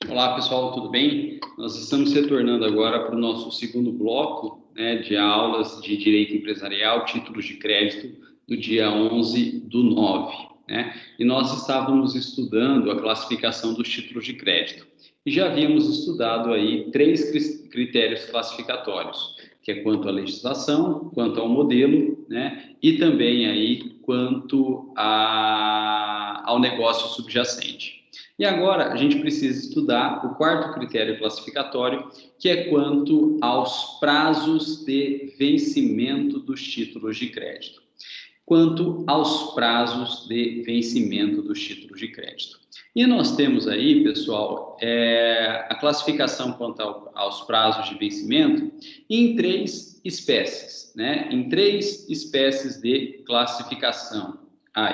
Olá, pessoal, tudo bem? Nós estamos retornando agora para o nosso segundo bloco, né, de aulas de Direito Empresarial, títulos de crédito, do dia 11/9, né? E nós estávamos estudando a classificação dos títulos de crédito. E já havíamos estudado aí três critérios classificatórios, que é quanto à legislação, quanto ao modelo, né? E também aí quanto ao negócio subjacente. E agora a gente precisa estudar o quarto critério classificatório, que é quanto aos prazos de vencimento dos títulos de crédito. Quanto aos prazos de vencimento dos títulos de crédito. E nós temos aí, pessoal, a classificação quanto aos prazos de vencimento em três espécies, né? Em três espécies de classificação. Aí,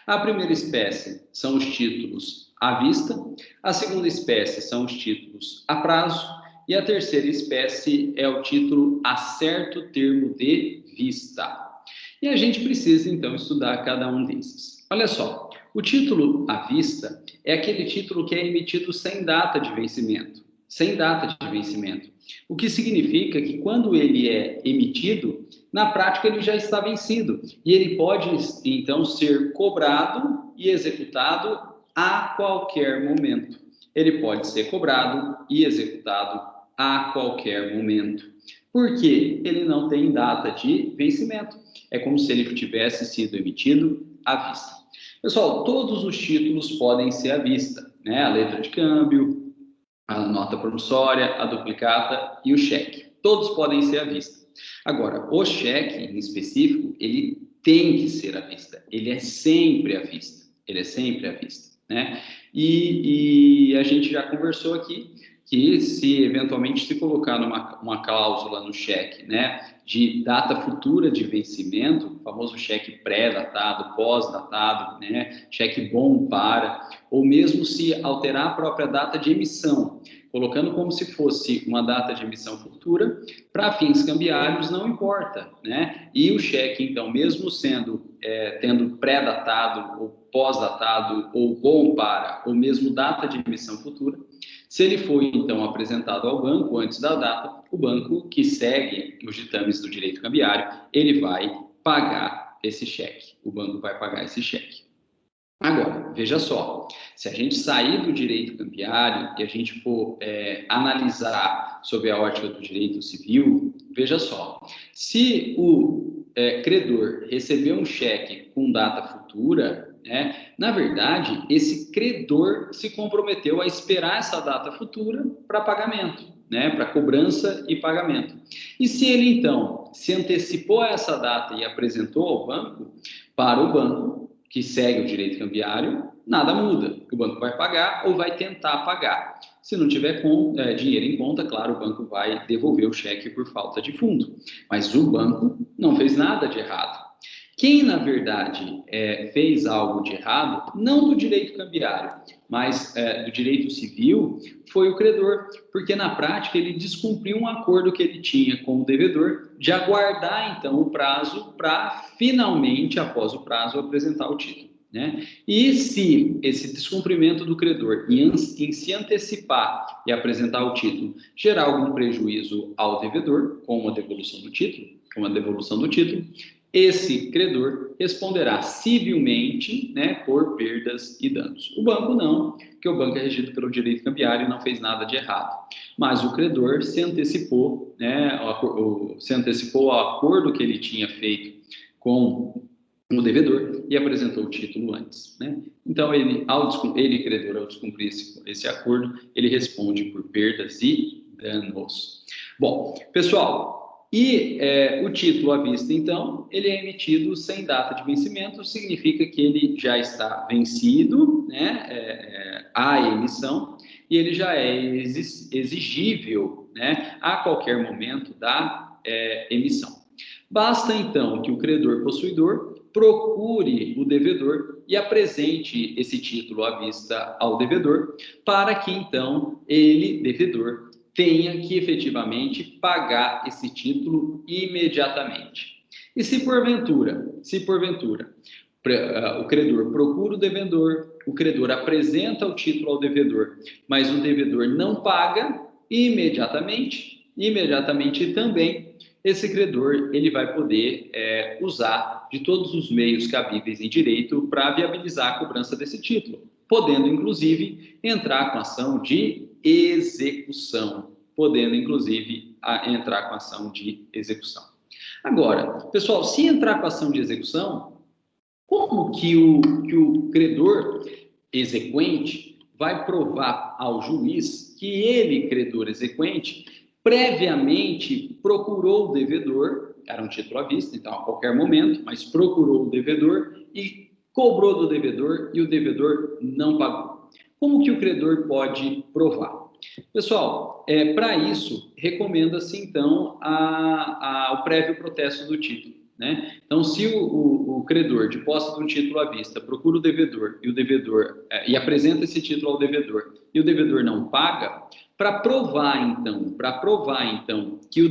a primeira espécie são os títulos à vista, a segunda espécie são os títulos a prazo e a terceira espécie é o título a certo termo de vista. E a gente precisa, então, estudar cada um desses. Olha só, o título à vista é aquele título que é emitido sem data de vencimento. Sem data de vencimento. O que significa que quando ele é emitido, na prática ele já está vencido. E ele pode, então, ser cobrado e executado a qualquer momento. Ele pode ser cobrado e executado a qualquer momento. Porque ele não tem data de vencimento. É como se ele tivesse sido emitido à vista. Pessoal, todos os títulos podem ser à vista, né? A letra de câmbio, a nota promissória, a duplicata e o cheque. Todos podem ser à vista. Agora, o cheque em específico, ele tem que ser à vista. Ele é sempre à vista. Ele é sempre à vista, né? E a gente já conversou aqui que se eventualmente se colocar uma cláusula no cheque, né, de data futura de vencimento, o famoso cheque pré-datado, pós-datado, né, cheque bom para, ou mesmo se alterar a própria data de emissão, colocando como se fosse uma data de emissão futura, para fins cambiários não importa, né? E o cheque, então, mesmo tendo pré-datado, ou pós-datado, ou bom para, ou mesmo data de emissão futura, se ele for, então, apresentado ao banco antes da data, o banco que segue os ditames do direito cambiário, ele vai pagar esse cheque. O banco vai pagar esse cheque. Agora, veja só, se a gente sair do direito cambiário e a gente for analisar sob a ótica do direito civil, veja só, se o credor receber um cheque com data futura, né, na verdade, esse credor se comprometeu a esperar essa data futura para pagamento, né, para cobrança e pagamento. E se ele, então, se antecipou a essa data e apresentou ao banco, para o banco, que segue o direito cambiário, nada muda. O banco vai pagar ou vai tentar pagar. Se não tiver dinheiro em conta, claro, o banco vai devolver o cheque por falta de fundo. Mas o banco não fez nada de errado. Quem, na verdade, fez algo de errado, não do direito cambiário, mas do direito civil, foi o credor, porque na prática ele descumpriu um acordo que ele tinha com o devedor de aguardar, então, o prazo para finalmente, após o prazo, apresentar o título, né? E se esse descumprimento do credor em se antecipar e apresentar o título gerar algum prejuízo ao devedor, com uma devolução do título, esse credor responderá civilmente, né, por perdas e danos. O banco não, porque o banco é regido pelo direito cambiário e não fez nada de errado. Mas o credor se antecipou, né, se antecipou ao acordo que ele tinha feito com o devedor e apresentou o título antes, né? Então, credor, ao descumprir esse acordo, ele responde por perdas e danos. Bom, pessoal, o título à vista, então, ele é emitido sem data de vencimento, significa que ele já está vencido, né, a emissão, e ele já é exigível, né, a qualquer momento da emissão. Basta, então, que o credor possuidor procure o devedor e apresente esse título à vista ao devedor, para que, então, ele, devedor, tenha que efetivamente pagar esse título imediatamente. E se porventura, O credor procura o credor apresenta o título ao devedor, mas o devedor não paga imediatamente também, esse credor ele vai poder usar de todos os meios cabíveis em direito para viabilizar a cobrança desse título, podendo, inclusive, entrar com ação de execução. Agora, pessoal, se entrar com ação de execução, como que o credor exequente vai provar ao juiz que ele, credor exequente, previamente procurou o devedor, era um título à vista, então a qualquer momento, mas procurou o devedor e cobrou do devedor e o devedor não pagou? Como que o credor pode provar? Pessoal, para isso, recomenda-se, então, o prévio protesto do título, né? Então, se o credor, de posse de um título à vista, procura o devedor e apresenta esse título ao devedor e o devedor não paga, para provar então que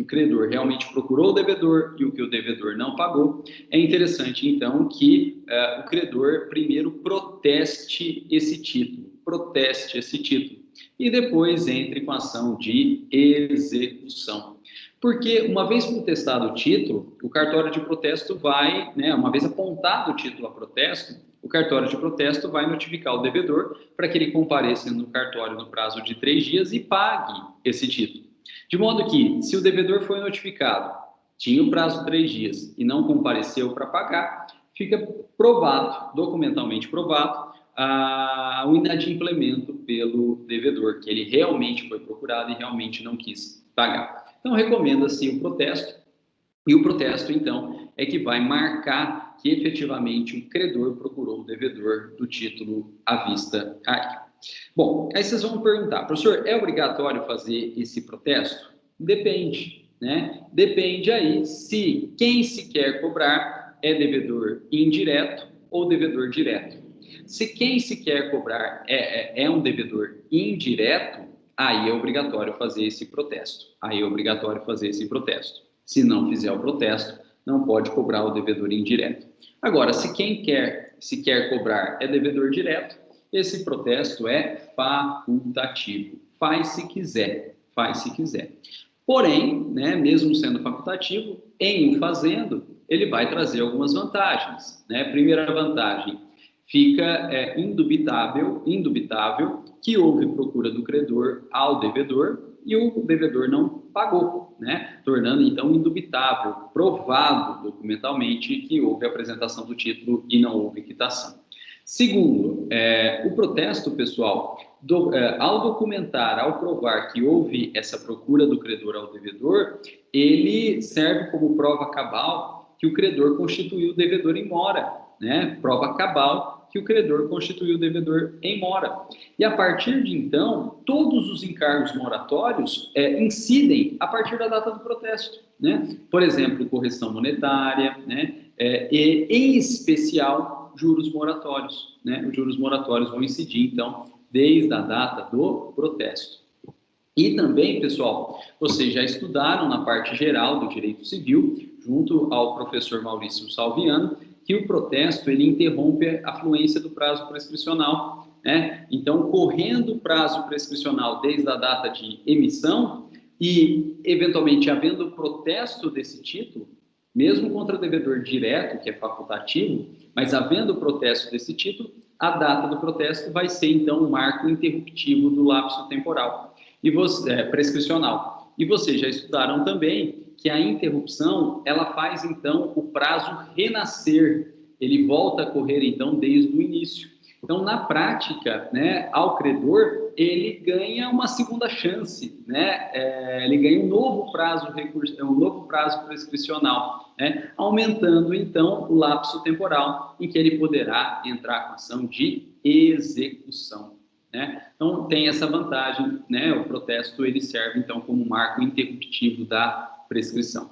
o credor realmente procurou o devedor e que o devedor não pagou, é interessante então que o credor primeiro proteste esse título e depois entre com ação de execução. Porque uma vez protestado o título, o cartório de protesto vai, uma vez apontado o título a protesto, o cartório de protesto vai notificar o devedor para que ele compareça no cartório no prazo de 3 dias e pague esse título. De modo que, se o devedor foi notificado, tinha o prazo de 3 dias e não compareceu para pagar, fica provado, documentalmente provado, o inadimplemento pelo devedor, que ele realmente foi procurado e realmente não quis pagar. Então, recomenda-se o protesto, e o protesto, então, é que vai marcar que efetivamente o credor procurou o devedor do título à vista aí. Bom, aí vocês vão perguntar, professor, é obrigatório fazer esse protesto? Depende, né? Depende aí se quem se quer cobrar é devedor indireto ou devedor direto. Se quem se quer cobrar é um devedor indireto, aí é obrigatório fazer esse protesto. Se não fizer o protesto, não pode cobrar o devedor indireto. Agora, se quem se quer cobrar é devedor direto, esse protesto é facultativo. Faz se quiser. Porém, mesmo sendo facultativo, em o fazendo, ele vai trazer algumas vantagens, né? Primeira vantagem, fica indubitável que houve procura do credor ao devedor e o devedor não pagou, né? Tornando então indubitável, provado documentalmente que houve apresentação do título e não houve quitação. Segundo, o protesto, pessoal, ao documentar, ao provar que houve essa procura do credor ao devedor, ele serve como prova cabal que o credor constituiu o devedor em mora, né? Prova cabal que o credor constituiu o devedor em mora. E a partir de então, todos os encargos moratórios incidem a partir da data do protesto, né? Por exemplo, correção monetária, né? E, em especial, juros moratórios, né? Os juros moratórios vão incidir, então, desde a data do protesto. E também, pessoal, vocês já estudaram na parte geral do direito civil, junto ao professor Maurício Salviano, que o protesto ele interrompe a fluência do prazo prescricional, né? Então, correndo o prazo prescricional desde a data de emissão e, eventualmente, havendo protesto desse título, mesmo contra o devedor direto, que é facultativo, mas havendo protesto desse título, a data do protesto vai ser, então, um marco interruptivo do lapso temporal prescricional. E vocês já estudaram também que a interrupção, ela faz, então, o prazo renascer. Ele volta a correr, então, desde o início. Então, na prática, né, ao credor, ele ganha uma segunda chance, né? Ele ganha um novo prazo prescricional, né? Aumentando, então, o lapso temporal em que ele poderá entrar com ação de execução, né? Então, tem essa vantagem, né? O protesto, ele serve, então, como marco interruptivo da prescrição.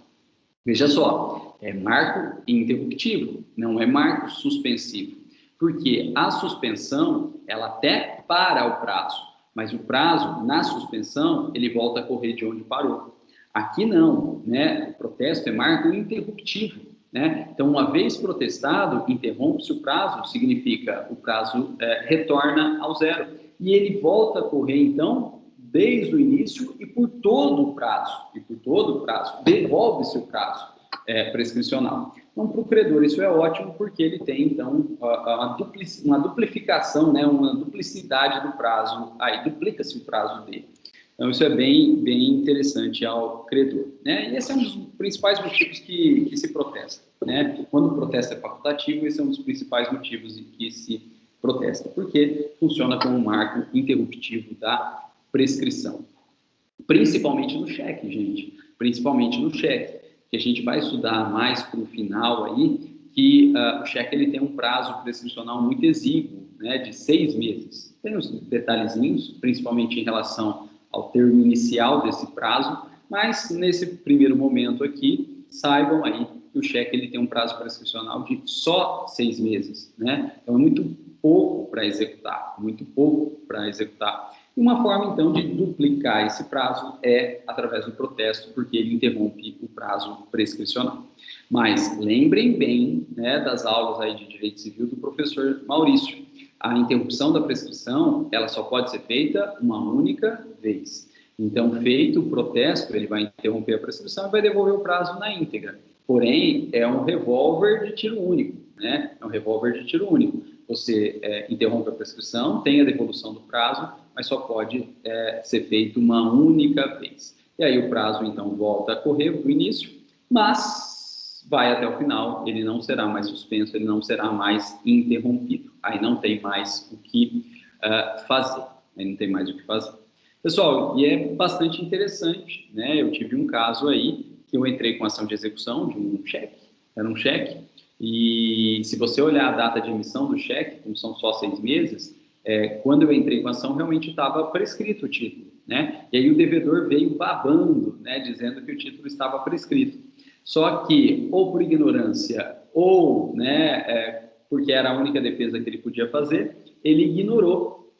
Veja só, é marco interruptivo, não é marco suspensivo, porque a suspensão, ela até para o prazo, mas o prazo, na suspensão, ele volta a correr de onde parou. Aqui não, né? O protesto é marco interruptivo, né? Então, uma vez protestado, interrompe-se o prazo, significa o prazo retorna ao zero. E ele volta a correr, então, desde o início e por todo o prazo. Devolve-se o prazo prescricional. Então, para o credor, isso é ótimo, porque ele tem, então, uma duplificação, né? Uma duplicidade do prazo, aí duplica-se o prazo dele. Então, isso é bem, bem interessante ao credor, né? E esse é um dos principais motivos que se protesta, né? Quando o protesto é facultativo, esse é um dos principais motivos em que se protesta, porque funciona como um marco interruptivo da prescrição. Principalmente no cheque, gente. Principalmente no cheque, que a gente vai estudar mais para o final aí, que o cheque ele tem um prazo prescricional muito exíguo, né? De 6 meses. Tem os detalhezinhos, principalmente em relação ao termo inicial desse prazo, mas nesse primeiro momento aqui, saibam aí que o cheque ele tem um prazo prescricional de só 6 meses, né? Então é muito pouco para executar, Uma forma, então, de duplicar esse prazo é através do protesto, porque ele interrompe o prazo prescricional. Mas lembrem bem, né, das aulas aí de Direito Civil do professor Maurício. A interrupção da prescrição, ela só pode ser feita uma única vez. Então, feito o protesto, ele vai interromper a prescrição e vai devolver o prazo na íntegra. Porém, é um revólver de tiro único, né? Você interrompe a prescrição, tem a devolução do prazo, mas só pode ser feito uma única vez. E aí o prazo, então, volta a correr do início, mas vai até o final, ele não será mais suspenso, ele não será mais interrompido. Aí não tem mais o que fazer. Pessoal, e é bastante interessante, né? Eu tive um caso aí que eu entrei com ação de execução de um cheque, era um cheque, e se você olhar a data de emissão do cheque, como são só 6 meses, quando eu entrei com a ação, realmente estava prescrito o título, né? E aí o devedor veio babando, né, dizendo que o título estava prescrito. Só que, ou por ignorância, ou, né, porque era a única defesa que ele podia fazer, ele ignorou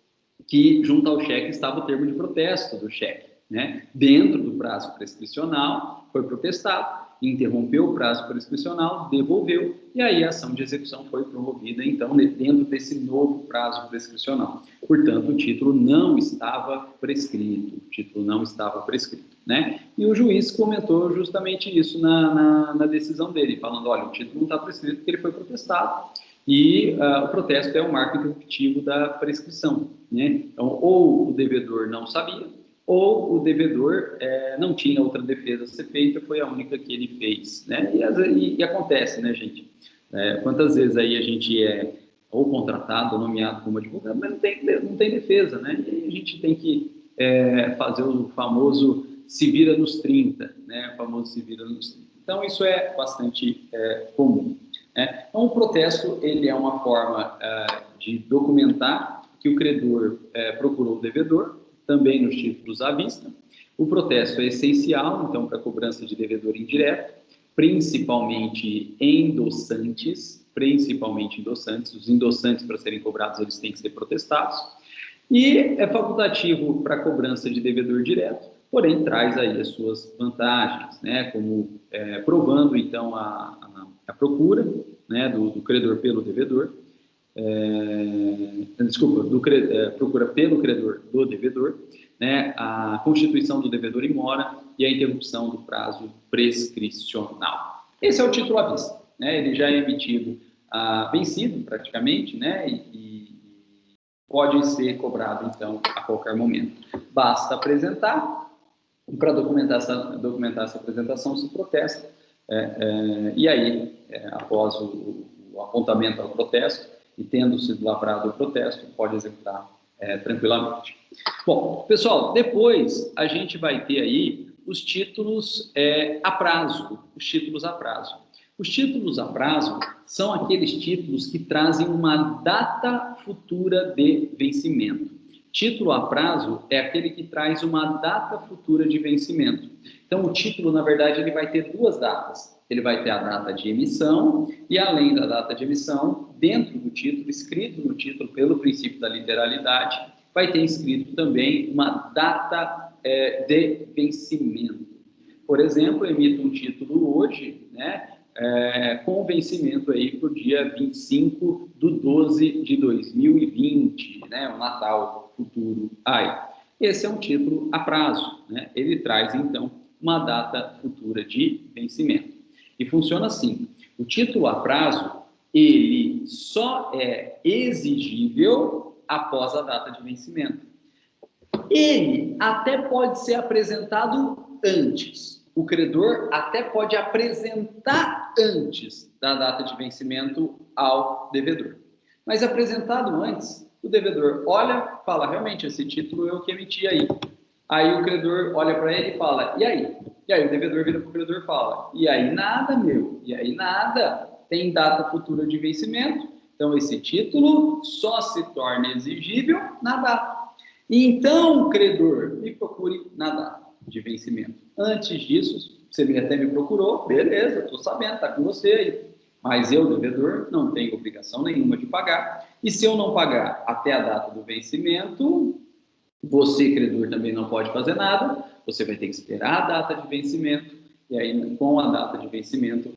que junto ao cheque estava o termo de protesto do cheque, né? Dentro do prazo prescricional, foi protestado, interrompeu o prazo prescricional, devolveu, e aí a ação de execução foi promovida, então, dentro desse novo prazo prescricional. Portanto, o título não estava prescrito, né? E o juiz comentou justamente isso na decisão dele, falando, olha, o título não está prescrito porque ele foi protestado, e o protesto é o marco interruptivo da prescrição, né? Então, ou o devedor não sabia, ou o devedor não tinha outra defesa a ser feita, foi a única que ele fez, né? E acontece, né, gente? Quantas vezes aí a gente é ou contratado ou nomeado como advogado, mas não tem defesa, né? E a gente tem que fazer o famoso se vira nos 30, né? O famoso se vira nos 30. Então, isso é bastante comum. Então, o protesto ele é uma forma de documentar que o credor procurou o devedor, também nos títulos à vista. O protesto é essencial, então, para a cobrança de devedor indireto, principalmente endossantes. Os endossantes, para serem cobrados, eles têm que ser protestados. E é facultativo para a cobrança de devedor direto, porém traz aí as suas vantagens, né, como provando, então, a procura, né, do credor pelo devedor, procura pelo credor do devedor, né, a constituição do devedor em mora e a interrupção do prazo prescricional. Esse é o título à vista, né, ele já é emitido vencido praticamente, né, e pode ser cobrado, então, a qualquer momento. Basta apresentar, e para documentar essa apresentação se protesta, e aí, após o apontamento ao protesto, e tendo sido lavrado o protesto, pode executar tranquilamente. Bom, pessoal, depois a gente vai ter aí os títulos a prazo, Os títulos a prazo são aqueles títulos que trazem uma data futura de vencimento. Título a prazo é aquele que traz uma data futura de vencimento. Então, o título, na verdade, ele vai ter 2 datas. Ele vai ter a data de emissão e, além da data de emissão, dentro do título, escrito no título pelo princípio da literalidade, vai ter escrito também uma data de vencimento. Por exemplo, eu emito um título hoje, né, com vencimento aí para o dia 25/12/2020, né? O Natal futuro aí. Esse é um título a prazo, né? Ele traz, então, uma data futura de vencimento. E funciona assim, o título a prazo, ele só é exigível após a data de vencimento. Ele até pode ser apresentado antes. O credor até pode apresentar antes da data de vencimento ao devedor. Mas apresentado antes, o devedor olha, fala, realmente, esse título eu que emiti aí. Aí o credor olha para ele e fala, e aí? E aí o devedor vira para o credor e fala, e aí nada, meu, e aí nada. Tem data futura de vencimento, então esse título só se torna exigível na data. Então, credor, me procure na data de vencimento. Antes disso, você até me procurou, beleza, estou sabendo, está com você aí. Mas eu, devedor, não tenho obrigação nenhuma de pagar. E se eu não pagar até a data do vencimento, você, credor, também não pode fazer nada. Você vai ter que esperar a data de vencimento. E aí, com a data de vencimento,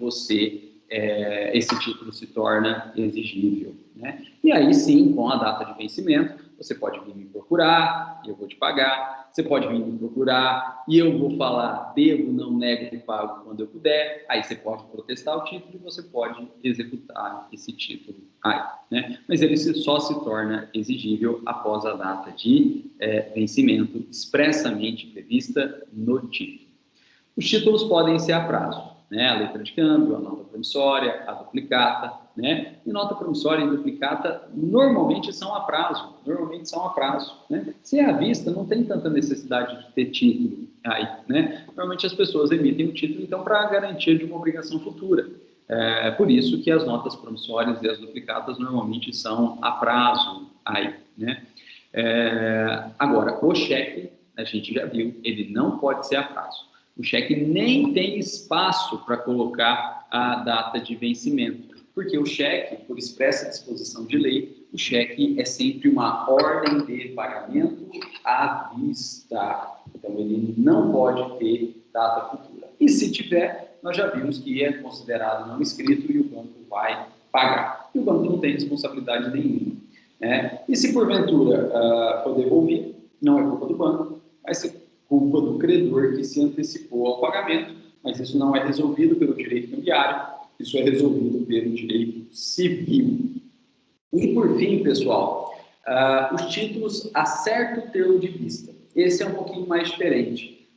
esse título se torna exigível, né? E aí sim, com a data de vencimento, você pode vir me procurar e eu vou te pagar. Você pode vir me procurar e eu vou falar, devo, não nego e pago quando eu puder. Aí você pode protestar o título e você pode executar esse título aí, né? Mas ele só se torna exigível após a data de vencimento expressamente prevista no título. Os títulos podem ser a prazo, né? A letra de câmbio, a nota promissória, a duplicata, né? E nota promissória e duplicata normalmente são a prazo, né? Se é à vista, não tem tanta necessidade de ter título aí, né? Normalmente as pessoas emitem o título, então, para garantia de uma obrigação futura. Por isso que as notas promissórias e as duplicatas normalmente são a prazo aí, né? Agora, o cheque, a gente já viu, ele não pode ser a prazo. O cheque nem tem espaço para colocar a data de vencimento, porque o cheque, por expressa disposição de lei, o cheque é sempre uma ordem de pagamento à vista. Então, ele não pode ter data futura. E se tiver, nós já vimos que é considerado não escrito e o banco vai pagar. E o banco não tem responsabilidade nenhuma, né? E se porventura for devolvido, não é culpa do banco, vai ser culpa do credor que se antecipou ao pagamento, mas isso não é resolvido pelo direito cambiário, isso é resolvido pelo direito civil. E por fim, pessoal, os títulos a certo termo de vista. Esse é um pouquinho mais diferente.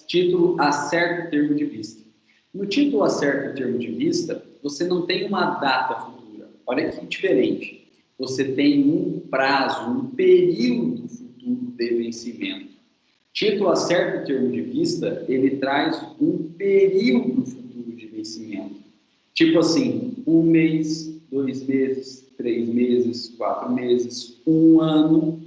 Título a certo termo de vista. No título a certo termo de vista, você não tem uma data futura. Olha que diferente. Você tem um prazo, um período futuro de vencimento. Título a certo termo de vista, ele traz um período futuro de vencimento. Tipo assim, 1 mês, 2 meses, 3 meses, 4 meses, 1 ano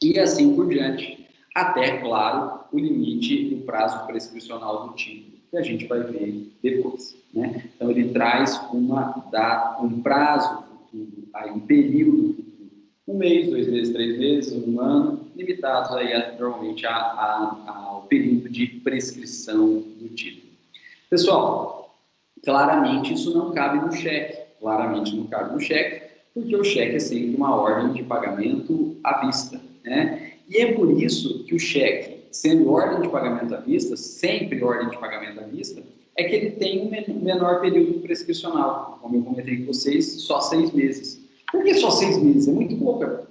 e assim por diante. Até, claro, o limite do prazo prescricional do título, que a gente vai ver depois, né? Então, ele traz um prazo futuro, aí, um período futuro. 1 mês, 2 meses, 3 meses, 1 ano, limitados aí normalmente ao período de prescrição do título. Pessoal, claramente isso não cabe no cheque, porque o cheque é sempre uma ordem de pagamento à vista, né? E é por isso que o cheque, sendo ordem de pagamento à vista, sempre ordem de pagamento à vista, é que ele tem um menor período prescricional, como eu comentei com vocês, só 6 meses. Por que só 6 meses? É muito pouco.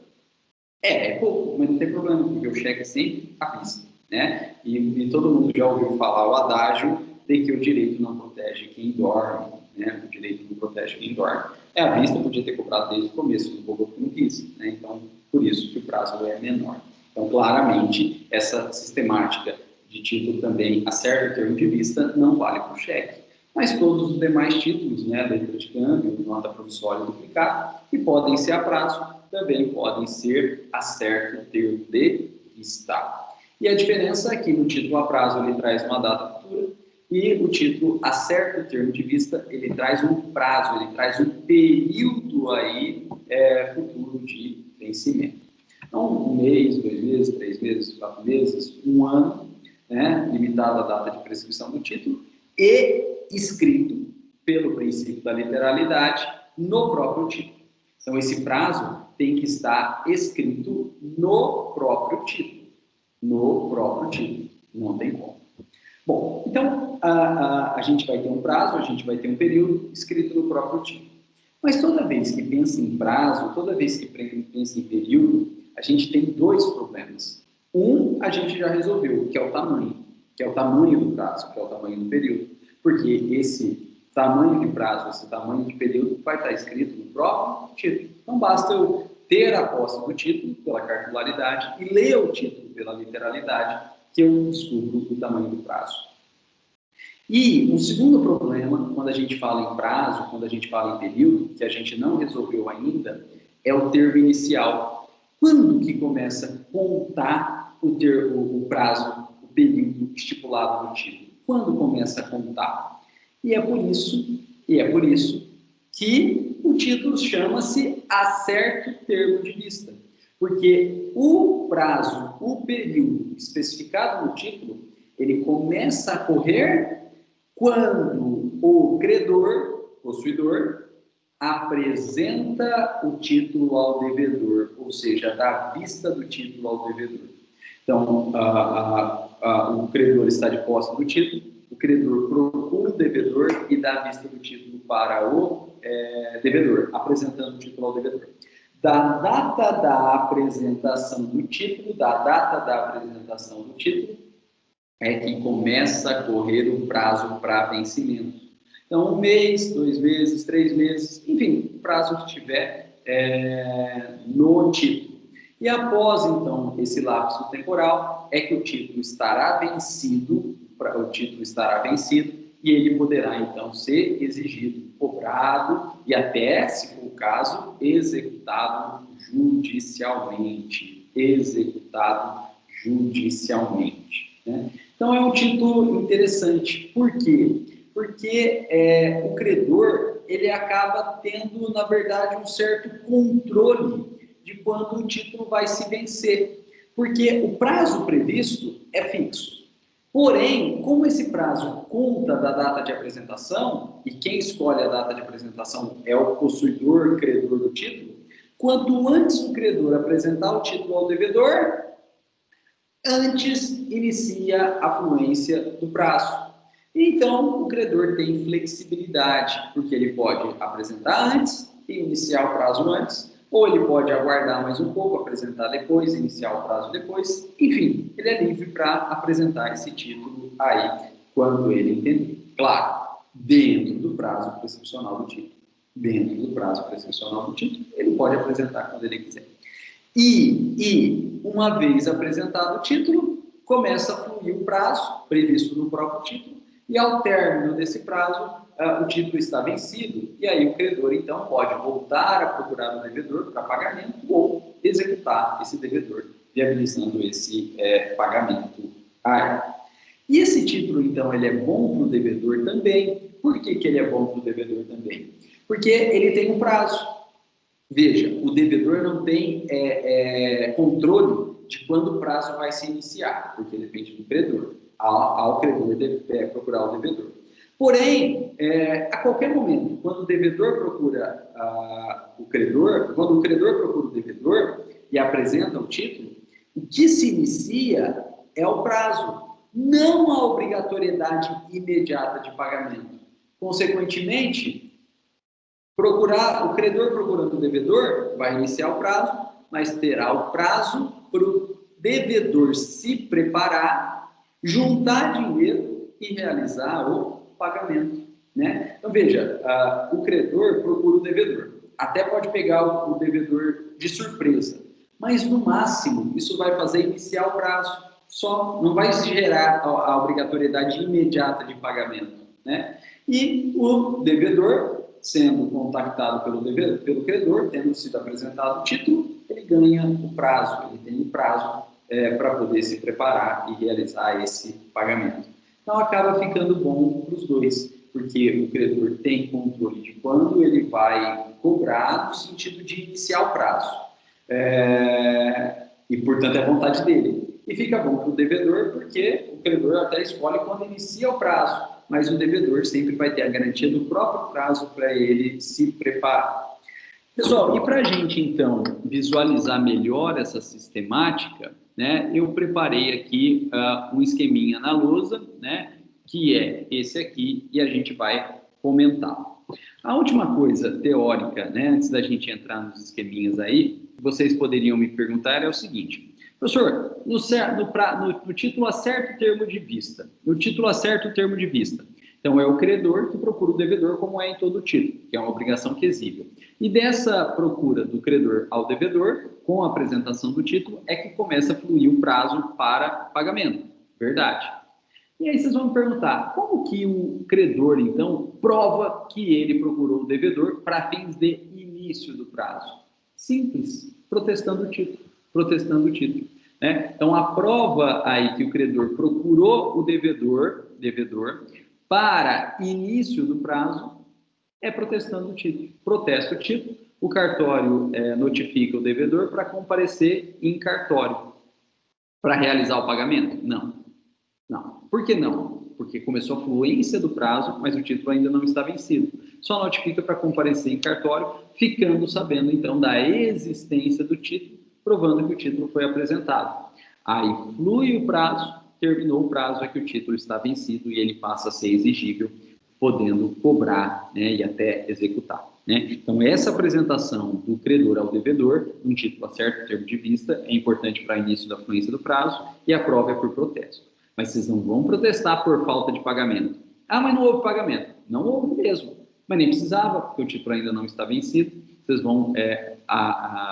É pouco, mas não tem problema, porque o cheque é sempre à vista, né? E todo mundo já ouviu falar o adágio de que o direito não protege quem dorme, né? O direito não protege quem dorme. À vista, podia ter cobrado desde o começo, não cobrou porque não quis, né? Então, por isso que o prazo é menor. Então, claramente, essa sistemática de título também a certo termo de vista não vale para o cheque. Mas todos os demais títulos, né, letra de câmbio, nota promissória duplicada, que podem ser a prazo, também podem ser a certo termo de vista. E a diferença é que no título a prazo ele traz uma data futura e o título a certo termo de vista ele traz um prazo, ele traz um período aí futuro de vencimento. Então, 1 mês, 2 meses, 3 meses, 4 meses, 1 ano, né, limitado à data de prescrição do título e escrito, pelo princípio da literalidade, no próprio título. Então, esse prazo tem que estar escrito no próprio título. No próprio título. Não tem como. Bom, então, a gente vai ter um prazo, a gente vai ter um período escrito no próprio título. Mas toda vez que pensa em prazo, toda vez que pensa em período, a gente tem dois problemas. Um, a gente já resolveu, que é o tamanho do prazo, que é o tamanho do período. Porque esse tamanho de prazo, esse tamanho de período vai estar escrito no próprio título. Então, basta eu ter a posse do título pela cartularidade e ler o título pela literalidade, que eu descubro o tamanho do prazo. E o segundo problema, quando a gente fala em prazo, quando a gente fala em período, que a gente não resolveu ainda, é o termo inicial. Quando que começa a contar o prazo, o período estipulado no título? Quando começa a contar? E é por isso que o título chama-se acerto termo de vista. Porque o prazo, o período especificado no título, ele começa a correr quando o credor, possuidor, apresenta o título ao devedor, ou seja, dá vista do título ao devedor. Então, o credor está de posse do título, o credor procura o devedor e dá vista do título para o devedor, apresentando o título ao devedor. Da data da apresentação do título, é que começa a correr o prazo para vencimento. Então, 1 mês, 2 meses, 3 meses, enfim, o prazo que tiver no título. E após, então, esse lapso temporal, é que o título estará vencido, e ele poderá, então, ser exigido, cobrado e até, se for o caso, executado judicialmente. Né? Então, é um título interessante. Por quê? Porque o credor, ele acaba tendo, na verdade, um certo controle de quando o título vai se vencer. Porque o prazo previsto é fixo. Porém, como esse prazo conta da data de apresentação, e quem escolhe a data de apresentação é o possuidor, credor do título, quanto antes o credor apresentar o título ao devedor, antes inicia a fluência do prazo. Então, o credor tem flexibilidade, porque ele pode apresentar antes e iniciar o prazo antes, ou ele pode aguardar mais um pouco, apresentar depois, iniciar o prazo depois. Enfim, ele é livre para apresentar esse título aí, quando ele entender. Claro, dentro do prazo prescricional do título. Ele pode apresentar quando ele quiser. E uma vez apresentado o título, começa a fluir o prazo previsto no próprio título, e ao término desse prazo, o título está vencido, e aí o credor, então, pode voltar a procurar o devedor para pagamento ou executar esse devedor, viabilizando esse pagamento a ele. E esse título, então, ele é bom para o devedor também. Por que ele é bom para o devedor também? Porque ele tem um prazo. Veja, o devedor não tem controle de quando o prazo vai se iniciar, porque depende do credor. Ao credor procurar o devedor. Porém, a qualquer momento, quando o devedor procura o credor, quando o credor procura o devedor e apresenta o título, o que se inicia é o prazo, não a obrigatoriedade imediata de pagamento. Consequentemente, o credor procurando o devedor vai iniciar o prazo, mas terá o prazo para o devedor se preparar, juntar dinheiro e realizar o pagamento. Né? Então, veja, o credor procura o devedor. Até pode pegar o devedor de surpresa, mas, no máximo, isso vai fazer iniciar o prazo. Só não vai gerar a obrigatoriedade imediata de pagamento. Né? E o devedor, sendo contactado pelo credor, tendo sido apresentado o título, ele ganha o prazo, ele tem o prazo para poder se preparar e realizar esse pagamento. Então, acaba ficando bom para os dois, porque o credor tem controle de quando ele vai cobrar, no sentido de iniciar o prazo. E, portanto, é vontade dele. e fica bom para o devedor, porque o credor até escolhe quando inicia o prazo, mas o devedor sempre vai ter a garantia do próprio prazo para ele se preparar. Pessoal, e para a gente, então, visualizar melhor essa sistemática, né, eu preparei aqui um esqueminha na lousa, né, que é esse aqui, e a gente vai comentar. A última coisa teórica, né, antes da gente entrar nos esqueminhas aí, vocês poderiam me perguntar é o seguinte: professor, no título acerta o termo de vista. No título acerta o termo de vista. Então, é o credor que procura o devedor, como é em todo título, que é uma obrigação quesível. E dessa procura do credor ao devedor, com a apresentação do título, é que começa a fluir o prazo para pagamento. Verdade. E aí vocês vão me perguntar, como que o credor, então, prova que ele procurou o devedor para fins de início do prazo? Simples, protestando o título. Protestando o título. Né? Então, a prova aí que o credor procurou o devedor para início do prazo é protestando o título. Protesta o título, o cartório notifica o devedor para comparecer em cartório para realizar o pagamento? Não. Por que não? Porque começou a fluência do prazo, mas o título ainda não está vencido. Só notifica para comparecer em cartório, ficando sabendo então da existência do título, provando que o título foi apresentado. Aí flui o prazo, terminou o prazo, é que o título está vencido e ele passa a ser exigível, podendo cobrar, né, e até executar. Né? Então, essa apresentação do credor ao devedor, um título acerta o termo de vista, é importante para início da fluência do prazo e a prova é por protesto. Mas vocês não vão protestar por falta de pagamento. Ah, mas não houve pagamento. Não houve mesmo, mas nem precisava, porque o título ainda não está vencido. Vocês vão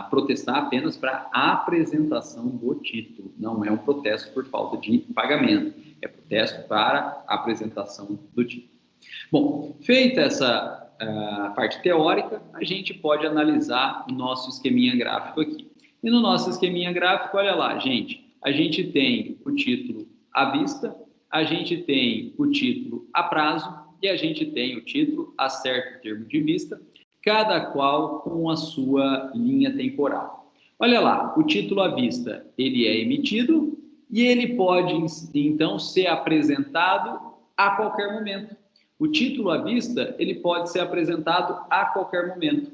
protestar apenas para a apresentação do título. Não é um protesto por falta de pagamento, é protesto para a apresentação do título. Bom, feita essa parte teórica, a gente pode analisar o nosso esqueminha gráfico aqui. E no nosso esqueminha gráfico, olha lá, gente, a gente tem o título à vista, a gente tem o título a prazo e a gente tem o título a certo termo de vista, cada qual com a sua linha temporal. Olha lá, o título à vista, ele é emitido e ele pode, então, ser apresentado a qualquer momento. O título à vista, ele pode ser apresentado a qualquer momento.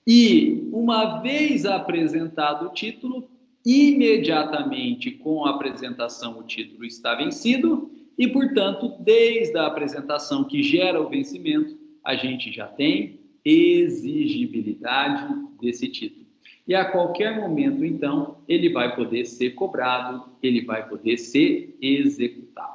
E, uma vez apresentado o título, imediatamente com a apresentação o título está vencido e, portanto, desde a apresentação que gera o vencimento, a gente já tem exigibilidade desse título. E a qualquer momento, então, ele vai poder ser cobrado, ele vai poder ser executado.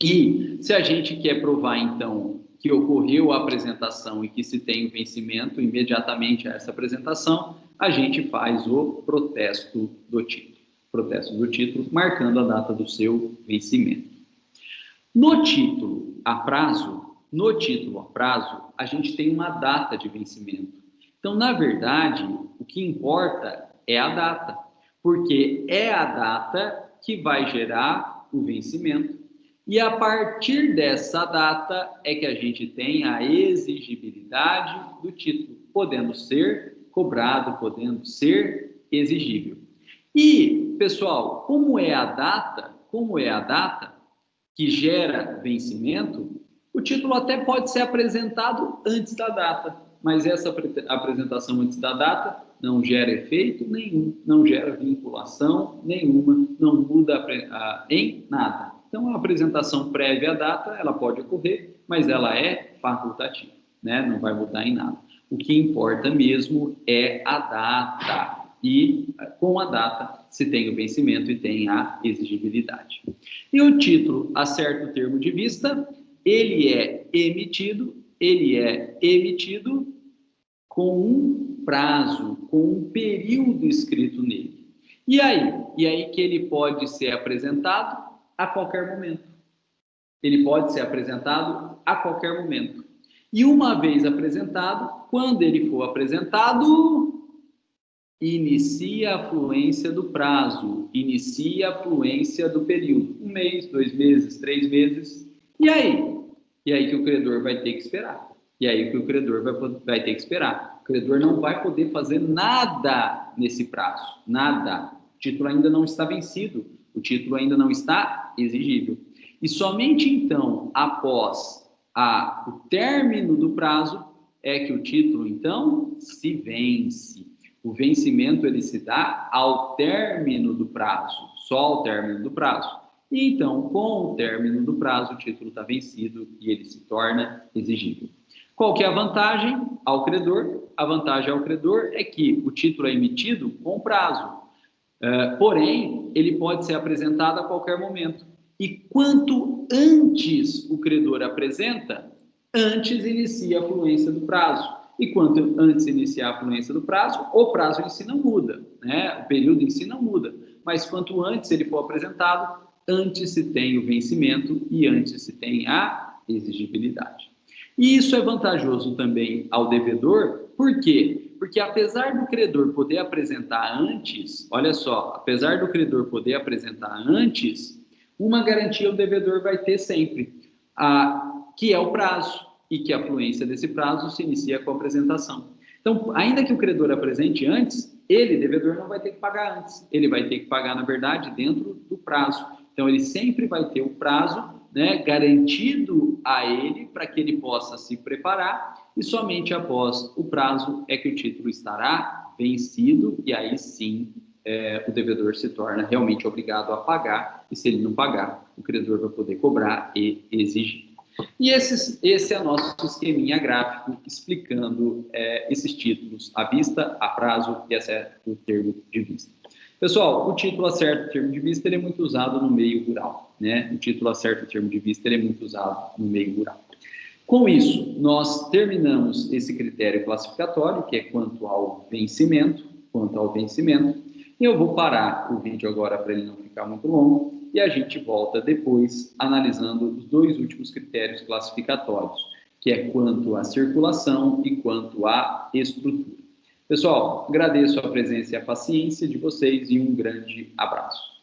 E se a gente quer provar, então, que ocorreu a apresentação e que se tem o vencimento imediatamente a essa apresentação, a gente faz o protesto do título. Protesto do título, marcando a data do seu vencimento. No título a prazo, a gente tem uma data de vencimento. Então, na verdade, o que importa é a data, porque é a data que vai gerar o vencimento. E a partir dessa data é que a gente tem a exigibilidade do título, podendo ser cobrado, podendo ser exigível. E, pessoal, como é a data que gera vencimento, o título até pode ser apresentado antes da data, mas essa apresentação antes da data não gera efeito nenhum, não gera vinculação nenhuma, não muda em nada. Então, a apresentação prévia à data, ela pode ocorrer, mas ela é facultativa, né? Não vai mudar em nada. O que importa mesmo é a data, e com a data se tem o vencimento e tem a exigibilidade. E o título acerta o termo de vista, ele é emitido com um prazo, com um período escrito nele. E aí que ele pode ser apresentado a qualquer momento. Ele pode ser apresentado a qualquer momento. E uma vez apresentado, quando ele for apresentado, inicia a fluência do prazo, inicia a fluência do período. 1 mês, 2 meses, 3 meses. E aí? E aí que o credor vai ter que esperar. Vai ter que esperar. O credor não vai poder fazer nada nesse prazo. Nada. O título ainda não está vencido. O título ainda não está exigível. E somente então, após o término do prazo, é que o título, então, se vence. O vencimento, ele se dá ao término do prazo, só ao término do prazo. E então, com o término do prazo, o título está vencido e ele se torna exigível. Qual que é a vantagem ao credor? A vantagem ao credor é que o título é emitido com prazo. Porém, ele pode ser apresentado a qualquer momento. E quanto antes o credor apresenta, antes inicia a fluência do prazo. E quanto antes iniciar a fluência do prazo, o prazo em si não muda, né? O período em si não muda. Mas quanto antes ele for apresentado, antes se tem o vencimento e antes se tem a exigibilidade. E isso é vantajoso também ao devedor, por quê? Porque apesar do credor poder apresentar antes, olha só, apesar do credor poder apresentar antes, uma garantia o devedor vai ter sempre, que é o prazo, e que a fluência desse prazo se inicia com a apresentação. Então, ainda que o credor apresente antes, ele, devedor, não vai ter que pagar antes. Ele vai ter que pagar, na verdade, dentro do prazo. Então, ele sempre vai ter o prazo, né, garantido a ele para que ele possa se preparar e somente após o prazo é que o título estará vencido e aí sim o devedor se torna realmente obrigado a pagar e se ele não pagar, o credor vai poder cobrar e exigir. E esse é o nosso esqueminha gráfico explicando esses títulos à vista, a prazo e a certo termo de vista. Pessoal, o título a certo termo de vista ele é muito usado no meio rural, né? O título a certo termo de vista ele é muito usado no meio rural. Com isso, nós terminamos esse critério classificatório, que é quanto ao vencimento, e eu vou parar o vídeo agora para ele não ficar muito longo, e a gente volta depois analisando os dois últimos critérios classificatórios, que é quanto à circulação e quanto à estrutura. Pessoal, agradeço a presença e a paciência de vocês e um grande abraço.